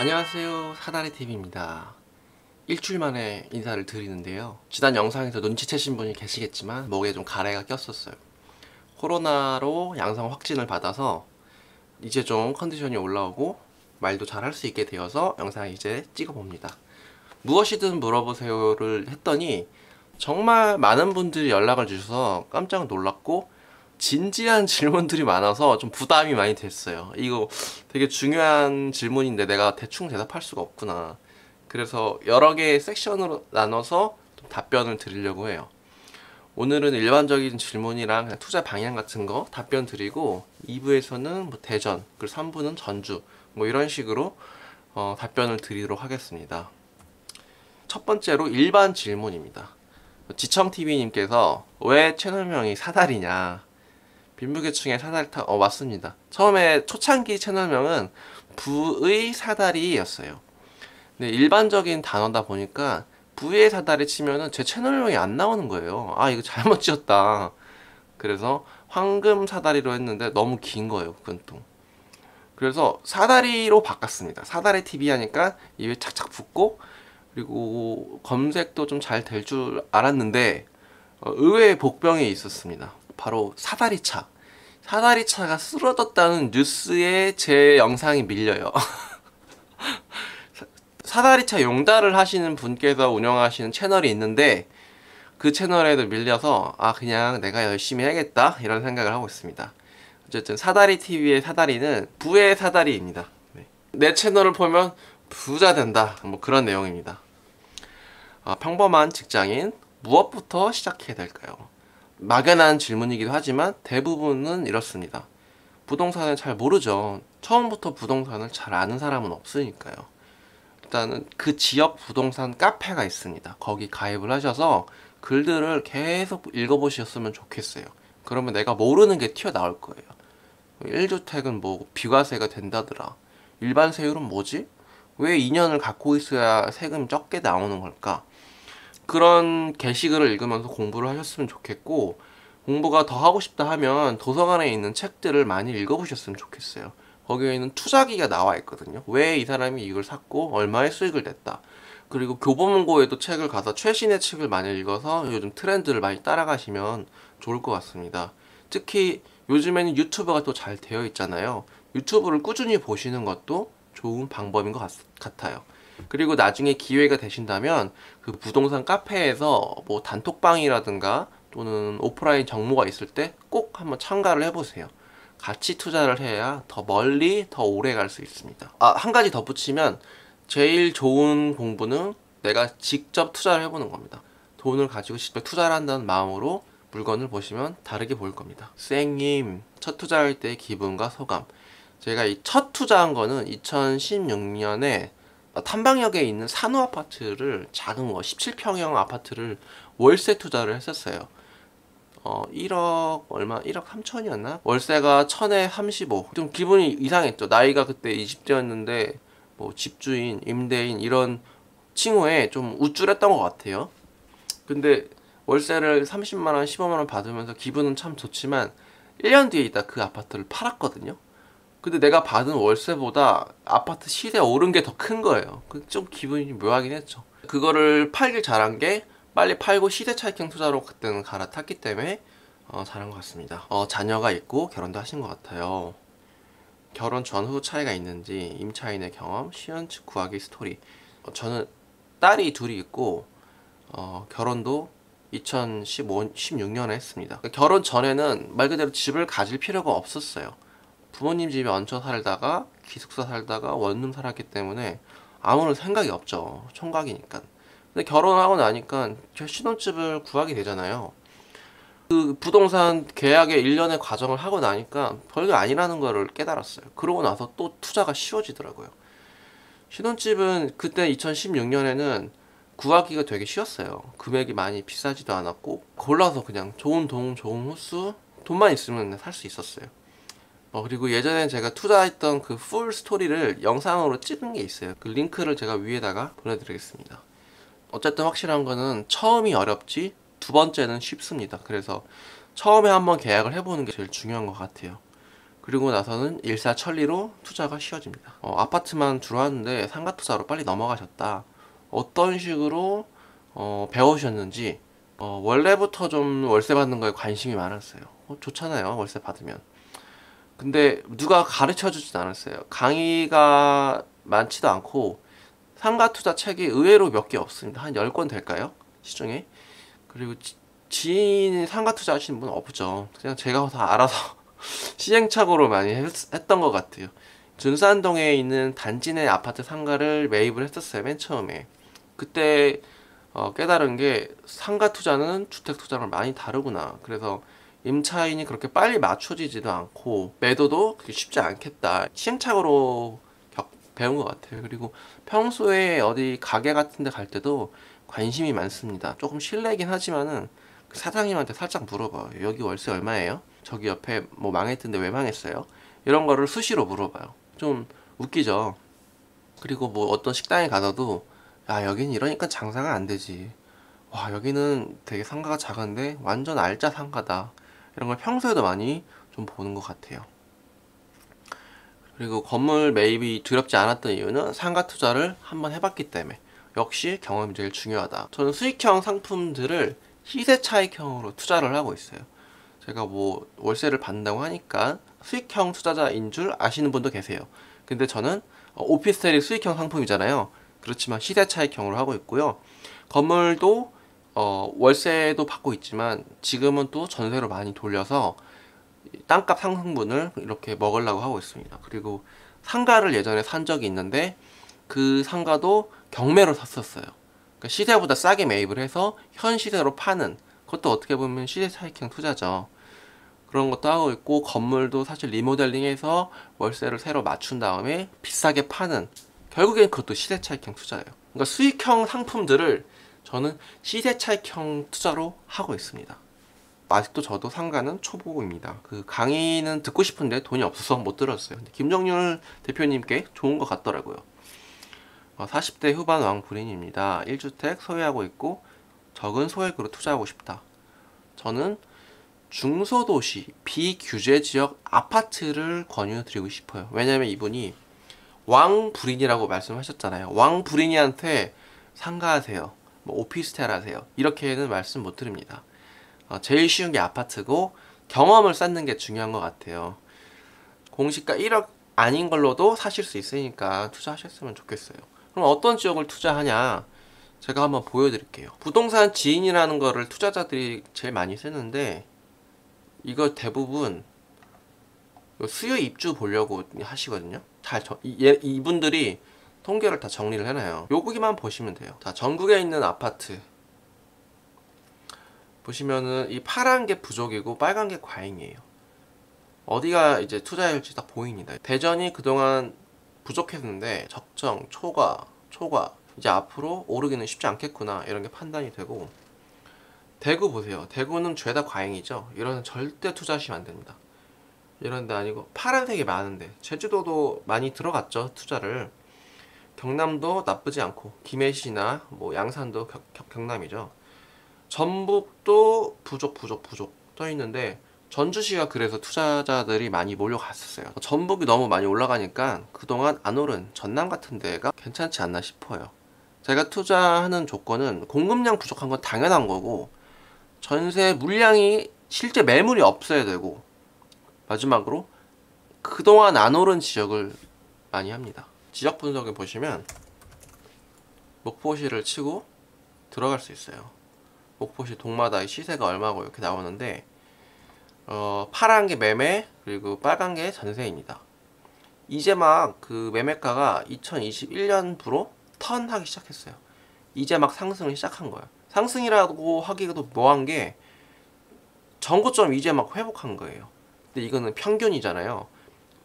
안녕하세요, 사다리TV입니다. 일주일 만에 인사를 드리는데요. 지난 영상에서 눈치채신 분이 계시겠지만 목에 좀 가래가 꼈었어요. 코로나로 양성 확진을 받아서 이제 좀 컨디션이 올라오고 말도 잘 할 수 있게 되어서 영상 이제 찍어봅니다. 무엇이든 물어보세요를 했더니 정말 많은 분들이 연락을 주셔서 깜짝 놀랐고 진지한 질문들이 많아서 좀 부담이 많이 됐어요. 이거 되게 중요한 질문인데 내가 대충 대답할 수가 없구나. 그래서 여러 개의 섹션으로 나눠서 좀 답변을 드리려고 해요. 오늘은 일반적인 질문이랑 그냥 투자 방향 같은 거 답변 드리고 2부에서는 뭐 대전, 그리고 3부는 전주 뭐 이런 식으로 답변을 드리도록 하겠습니다. 첫 번째로 일반 질문입니다. 지청TV님께서 왜 채널명이 사다리냐, 빈부계층의 사다리타. 맞습니다. 처음에 초창기 채널명은 부의 사다리였어요. 근데 일반적인 단어다 보니까 부의 사다리 치면은 제 채널명이 안 나오는 거예요. 아, 이거 잘못 지었다. 그래서 황금 사다리로 했는데 너무 긴 거예요, 그건 또. 그래서 사다리로 바꿨습니다. 사다리 TV 하니까 입에 착착 붙고, 그리고 검색도 좀 잘 될 줄 알았는데 의외의 복병이 있었습니다. 바로 사다리차. 사다리차가 쓰러졌다는 뉴스에 제 영상이 밀려요. 사다리차 용달을 하시는 분께서 운영하시는 채널이 있는데 그 채널에도 밀려서 그냥 내가 열심히 해야겠다 이런 생각을 하고 있습니다. 어쨌든 사다리TV의 사다리는 부의 사다리입니다. 네. 내 채널을 보면 부자 된다, 뭐 그런 내용입니다. 평범한 직장인, 무엇부터 시작해야 될까요? 막연한 질문이기도 하지만 대부분은 이렇습니다. 부동산을 잘 모르죠. 처음부터 부동산을 잘 아는 사람은 없으니까요. 일단은 그 지역 부동산 카페가 있습니다. 거기 가입을 하셔서 글들을 계속 읽어보셨으면 좋겠어요. 그러면 내가 모르는 게 튀어나올 거예요. 1주택은 뭐 비과세가 된다더라. 일반 세율은 뭐지? 왜 2년을 갖고 있어야 세금이 적게 나오는 걸까? 그런 게시글을 읽으면서 공부를 하셨으면 좋겠고, 공부가 더 하고 싶다 하면 도서관에 있는 책들을 많이 읽어보셨으면 좋겠어요. 거기에는 투자기가 나와 있거든요. 왜 이 사람이 이걸 샀고 얼마의 수익을 냈다. 그리고 교보문고에도 책을 가서 최신의 책을 많이 읽어서 요즘 트렌드를 많이 따라가시면 좋을 것 같습니다. 특히 요즘에는 유튜브가 또 잘 되어 있잖아요. 유튜브를 꾸준히 보시는 것도 좋은 방법인 것 같아요. 그리고 나중에 기회가 되신다면 그 부동산 카페에서 뭐 단톡방이라든가 또는 오프라인 정모가 있을 때 꼭 한번 참가를 해보세요. 같이 투자를 해야 더 멀리 더 오래 갈 수 있습니다. 한 가지 덧붙이면 제일 좋은 공부는 내가 직접 투자를 해보는 겁니다. 돈을 가지고 직접 투자를 한다는 마음으로 물건을 보시면 다르게 보일 겁니다. 쌩님, 첫 투자할 때의 기분과 소감. 제가 이 첫 투자한 거는 2016년에 탐방역에 있는 산후 아파트를, 작은 거 17평형 아파트를 월세 투자를 했었어요. 1억 얼마, 1억 3천이었나? 월세가 1000에 35. 좀 기분이 이상했죠. 나이가 그때 20대였는데 뭐 집주인, 임대인 이런 칭호에 좀 우쭐했던 것 같아요. 근데 월세를 30만원, 15만원 받으면서 기분은 참 좋지만 1년 뒤에 있다 그 아파트를 팔았거든요. 근데 내가 받은 월세보다 아파트 시세 오른 게 더 큰 거예요. 좀 기분이 묘하긴 했죠. 그거를 팔길 잘한 게 빨리 팔고 시세 차익형 투자로 그때는 갈아탔기 때문에 잘한 것 같습니다. 자녀가 있고 결혼도 하신 것 같아요. 결혼 전후 차이가 있는지, 임차인의 경험, 시연축 구하기 스토리. 저는 딸이 둘이 있고 결혼도 2016년에 했습니다. 결혼 전에는 말 그대로 집을 가질 필요가 없었어요. 부모님 집에 얹혀 살다가 기숙사 살다가 원룸 살았기 때문에 아무런 생각이 없죠. 총각이니까. 근데 결혼하고 나니까 신혼집을 구하게 되잖아요. 그 부동산 계약의 일련의 과정을 하고 나니까 별게 아니라는 거를 깨달았어요. 그러고 나서 또 투자가 쉬워지더라고요. 신혼집은 그때 2016년에는 구하기가 되게 쉬웠어요. 금액이 많이 비싸지도 않았고 골라서 그냥 좋은 동, 좋은 호수, 돈만 있으면 살 수 있었어요. 그리고 예전에 제가 투자했던 그 풀 스토리를 영상으로 찍은 게 있어요. 그 링크를 제가 위에다가 보내드리겠습니다. 어쨌든 확실한 거는 처음이 어렵지 두 번째는 쉽습니다. 그래서 처음에 한번 계약을 해보는 게 제일 중요한 것 같아요. 그리고 나서는 일사천리로 투자가 쉬워집니다. 아파트만 주로 하는데 상가 투자로 빨리 넘어가셨다. 어떤 식으로 배우셨는지, 원래부터 좀 월세 받는 거에 관심이 많았어요. 좋잖아요, 월세 받으면. 근데 누가 가르쳐 주진 않았어요. 강의가 많지도 않고 상가 투자 책이 의외로 몇 개 없습니다. 한 10권 될까요? 시중에. 그리고 지인이 상가 투자 하시는 분은 없죠. 그냥 제가 다 알아서 시행착오로 많이 했던 것 같아요. 준산동에 있는 단지 내 아파트 상가를 매입을 했었어요, 맨 처음에. 그때 깨달은 게 상가 투자는 주택 투자랑 많이 다르구나. 그래서 임차인이 그렇게 빨리 맞춰지지도 않고 매도도 그렇게 쉽지 않겠다. 시행착오로 배운 것 같아요. 그리고 평소에 어디 가게 같은 데 갈 때도 관심이 많습니다. 조금 실례긴 하지만은 그 사장님한테 살짝 물어봐요. 여기 월세 얼마예요? 저기 옆에 뭐 망했던데 왜 망했어요? 이런 거를 수시로 물어봐요. 좀 웃기죠. 그리고 뭐 어떤 식당에 가서도 야, 여기는 이러니까 장사가 안 되지. 와, 여기는 되게 상가가 작은데 완전 알짜 상가다. 이런 걸 평소에도 많이 좀 보는 것 같아요. 그리고 건물 매입이 두렵지 않았던 이유는 상가 투자를 한번 해봤기 때문에. 역시 경험이 제일 중요하다. 저는 수익형 상품들을 시세 차익형으로 투자를 하고 있어요. 제가 뭐 월세를 받는다고 하니까 수익형 투자자인 줄 아시는 분도 계세요. 근데 저는 오피스텔이 수익형 상품이잖아요. 그렇지만 시세 차익형으로 하고 있고요. 건물도 월세도 받고 있지만 지금은 또 전세로 많이 돌려서 땅값 상승분을 이렇게 먹으려고 하고 있습니다. 그리고 상가를 예전에 산 적이 있는데 그 상가도 경매로 샀었어요. 그러니까 시세보다 싸게 매입을 해서 현 시세로 파는, 그것도 어떻게 보면 시세 차익형 투자죠. 그런 것도 하고 있고, 건물도 사실 리모델링해서 월세를 새로 맞춘 다음에 비싸게 파는, 결국엔 그것도 시세 차익형 투자예요. 그러니까 수익형 상품들을 저는 시세 차익형 투자로 하고 있습니다. 아직도 저도 상가는 초보입니다. 그 강의는 듣고 싶은데 돈이 없어서 못 들었어요. 근데 김정률 대표님께 좋은 것 같더라고요. 40대 후반 왕불인입니다. 1주택 소유하고 있고 적은 소액으로 투자하고 싶다. 저는 중소도시 비규제 지역 아파트를 권유드리고 싶어요. 왜냐면 이분이 왕불인이라고 말씀하셨잖아요. 왕불인이한테 상가하세요, 뭐 오피스텔 하세요, 이렇게는 말씀 못 드립니다. 제일 쉬운 게 아파트고 경험을 쌓는 게 중요한 것 같아요. 공시가 1억 아닌 걸로도 사실 수 있으니까 투자하셨으면 좋겠어요. 그럼 어떤 지역을 투자하냐, 제가 한번 보여드릴게요. 부동산 지인이라는 거를 투자자들이 제일 많이 쓰는데 이거 대부분 수요 입주 보려고 하시거든요. 이분들이 통계를 다 정리를 해놔요. 여기만 보시면 돼요. 자, 전국에 있는 아파트 보시면은 이 파란 게 부족이고 빨간 게 과잉이에요. 어디가 이제 투자할지 딱 보입니다. 대전이 그동안 부족했는데 적정, 초과 이제 앞으로 오르기는 쉽지 않겠구나, 이런 게 판단이 되고, 대구 보세요. 대구는 죄다 과잉이죠. 이런 절대 투자하시면 안 됩니다. 이런 데 아니고 파란색이 많은데, 제주도도 많이 들어갔죠, 투자를. 경남도 나쁘지 않고, 김해시나 뭐 양산도 경남이죠. 전북도 부족 떠 있는데 전주시가 그래서 투자자들이 많이 몰려갔었어요. 전북이 너무 많이 올라가니까 그동안 안 오른 전남 같은 데가 괜찮지 않나 싶어요. 제가 투자하는 조건은 공급량 부족한 건 당연한 거고, 전세 물량이 실제 매물이 없어야 되고, 마지막으로 그동안 안 오른 지역을 많이 합니다. 지역 분석을 보시면 목포시를 치고 들어갈 수 있어요. 목포시 동마다 시세가 얼마고 이렇게 나오는데, 파란 게 매매, 그리고 빨간 게 전세입니다. 이제 막 그 매매가가 2021년부로 턴하기 시작했어요. 이제 막 상승을 시작한 거예요. 상승이라고 하기도 뭐한 게 전고점 이제 막 회복한 거예요. 근데 이거는 평균이잖아요.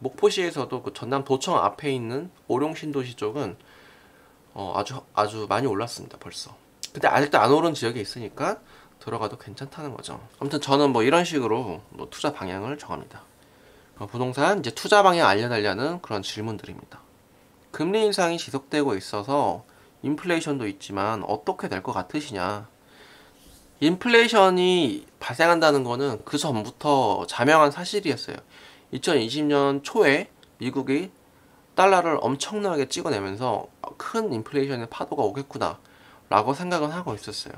목포시에서도 그 전남 도청 앞에 있는 오룡신도시 쪽은 아주 많이 올랐습니다, 벌써. 근데 아직도 안 오른 지역에 있으니까 들어가도 괜찮다는 거죠. 아무튼 저는 뭐 이런 식으로 뭐 투자 방향을 정합니다. 부동산 이제 투자 방향 알려달라는 그런 질문들입니다. 금리 인상이 지속되고 있어서 인플레이션도 있지만 어떻게 될 것 같으시냐. 인플레이션이 발생한다는 거는 그 전부터 자명한 사실이었어요. 2020년 초에 미국이 달러를 엄청나게 찍어내면서 큰 인플레이션의 파도가 오겠구나 라고 생각은 하고 있었어요.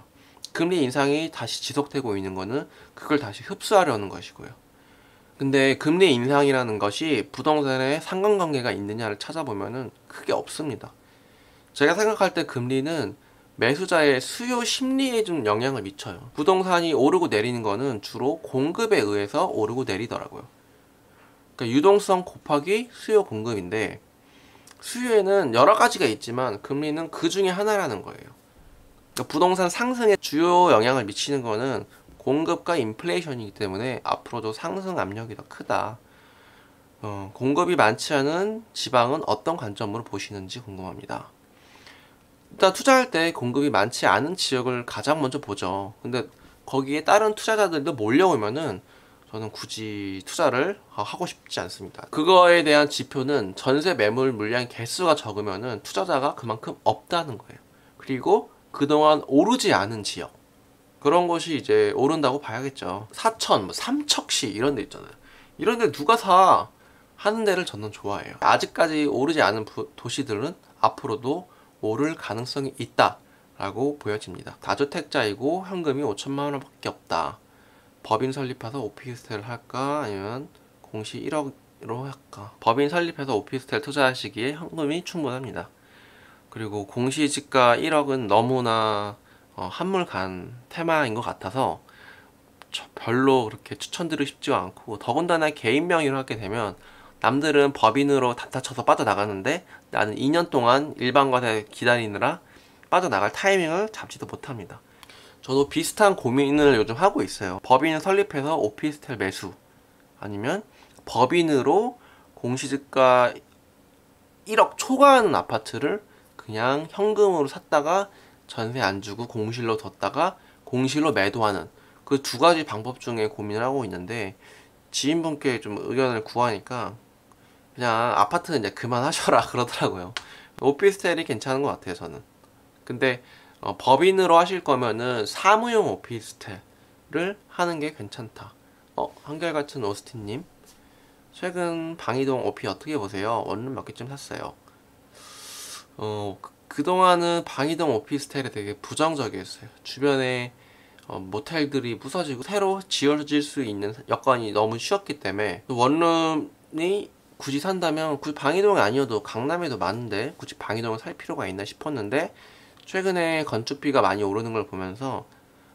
금리 인상이 다시 지속되고 있는 거는 그걸 다시 흡수하려는 것이고요. 근데 금리 인상이라는 것이 부동산에 상관관계가 있느냐를 찾아보면은 그게 없습니다. 제가 생각할 때 금리는 매수자의 수요 심리에 좀 영향을 미쳐요. 부동산이 오르고 내리는 거는 주로 공급에 의해서 오르고 내리더라고요. 그러니까 유동성 곱하기 수요 공급인데, 수요에는 여러 가지가 있지만 금리는 그 중에 하나라는 거예요. 그러니까 부동산 상승에 주요 영향을 미치는 거는 공급과 인플레이션이기 때문에 앞으로도 상승 압력이 더 크다. 공급이 많지 않은 지방은 어떤 관점으로 보시는지 궁금합니다. 일단 투자할 때 공급이 많지 않은 지역을 가장 먼저 보죠. 근데 거기에 다른 투자자들도 몰려오면은 저는 굳이 투자를 하고 싶지 않습니다. 그거에 대한 지표는 전세 매물 물량 개수가 적으면은 투자자가 그만큼 없다는 거예요. 그리고 그동안 오르지 않은 지역, 그런 곳이 이제 오른다고 봐야겠죠. 사천, 삼척시 이런 데 있잖아요. 이런 데 누가 사 하는 데를 저는 좋아해요. 아직까지 오르지 않은 도시들은 앞으로도 오를 가능성이 있다 라고 보여집니다. 다주택자이고 현금이 5천만 원밖에 없다. 법인 설립해서 오피스텔을 할까 아니면 공시 1억으로 할까. 법인 설립해서 오피스텔 투자하시기에 현금이 충분합니다. 그리고 공시지가 1억은 너무나 한물간 테마인 것 같아서 별로 그렇게 추천드리고 싶지가 않고, 더군다나 개인 명의로 하게 되면 남들은 법인으로 단타 쳐서 빠져나가는데 나는 2년 동안 일반과세 기다리느라 빠져나갈 타이밍을 잡지도 못합니다. 저도 비슷한 고민을 요즘 하고 있어요. 법인 설립해서 오피스텔 매수, 아니면 법인으로 공시지가 1억 초과하는 아파트를 그냥 현금으로 샀다가 전세 안 주고 공실로 뒀다가 공실로 매도하는, 그 두 가지 방법 중에 고민을 하고 있는데, 지인분께 좀 의견을 구하니까 그냥 아파트는 이제 그만하셔라 그러더라고요. 오피스텔이 괜찮은 것 같아요, 저는. 근데 법인으로 하실 거면은 사무용 오피스텔을 하는 게 괜찮다. 한결같은 오스틴님, 최근 방이동 오피 어떻게 보세요? 원룸 몇 개쯤 샀어요. 그동안은 방이동 오피스텔에 되게 부정적이었어요. 주변에 모텔들이 부서지고 새로 지어질 수 있는 여건이 너무 쉬웠기 때문에, 원룸이 굳이 산다면 굳이 방이동이 아니어도 강남에도 많은데 굳이 방이동을 살 필요가 있나 싶었는데, 최근에 건축비가 많이 오르는 걸 보면서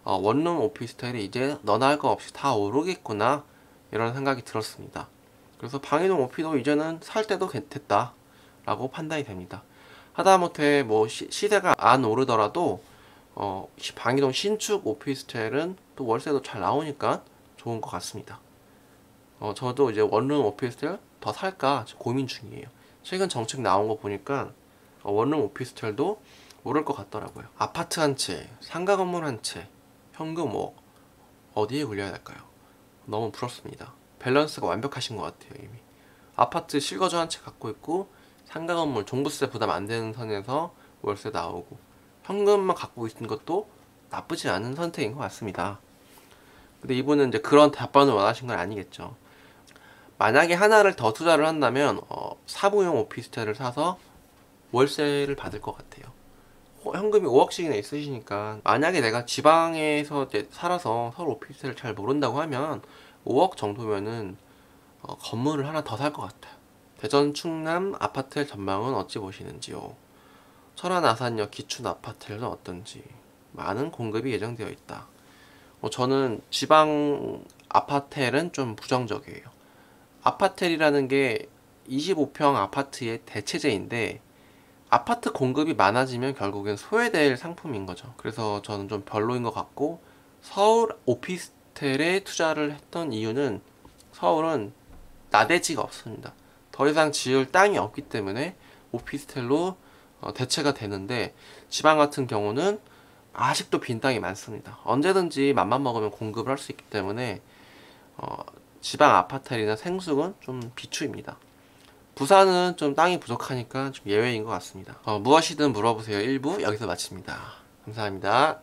원룸 오피스텔이 이제 너나 할 거 없이 다 오르겠구나 이런 생각이 들었습니다. 그래서 방이동 오피도 이제는 살 때도 됐다 라고 판단이 됩니다. 하다못해 뭐 시세가 안 오르더라도 방이동 신축 오피스텔은 또 월세도 잘 나오니까 좋은 것 같습니다. 저도 이제 원룸 오피스텔 더 살까 고민 중이에요. 최근 정책 나온 거 보니까 원룸 오피스텔도 오를 것 같더라고요. 아파트 한 채, 상가 건물 한 채, 현금 5억, 어디에 굴려야 될까요? 너무 부럽습니다. 밸런스가 완벽하신 것 같아요. 이미 아파트 실거주 한 채 갖고 있고, 상가 건물 종부세 부담 안 되는 선에서 월세 나오고, 현금만 갖고 있는 것도 나쁘지 않은 선택인 것 같습니다. 근데 이분은 이제 그런 답변을 원하신 건 아니겠죠. 만약에 하나를 더 투자를 한다면 사무용 오피스텔을 사서 월세를 받을 것 같아요. 현금이 5억씩이나 있으시니까, 만약에 내가 지방에서 이제 살아서 서울 오피스텔을 잘 모른다고 하면 5억 정도면은 건물을 하나 더 살 것 같아요. 대전 충남 아파트의 전망은 어찌 보시는지요? 철원 아산역 기춘 아파트는 어떤지. 많은 공급이 예정되어 있다. 저는 지방 아파텔은 좀 부정적이에요. 아파텔이라는 게 25평 아파트의 대체제인데, 아파트 공급이 많아지면 결국엔 소외될 상품인 거죠. 그래서 저는 좀 별로인 것 같고, 서울 오피스텔에 투자를 했던 이유는 서울은 나대지가 없습니다. 더 이상 지을 땅이 없기 때문에 오피스텔로 대체가 되는데, 지방 같은 경우는 아직도 빈 땅이 많습니다. 언제든지 맘만 먹으면 공급을 할 수 있기 때문에 지방 아파텔이나 생숙은 좀 비추입니다. 부산은 좀 땅이 부족하니까 좀 예외인 것 같습니다. 무엇이든 물어보세요 1부 여기서 마칩니다. 감사합니다.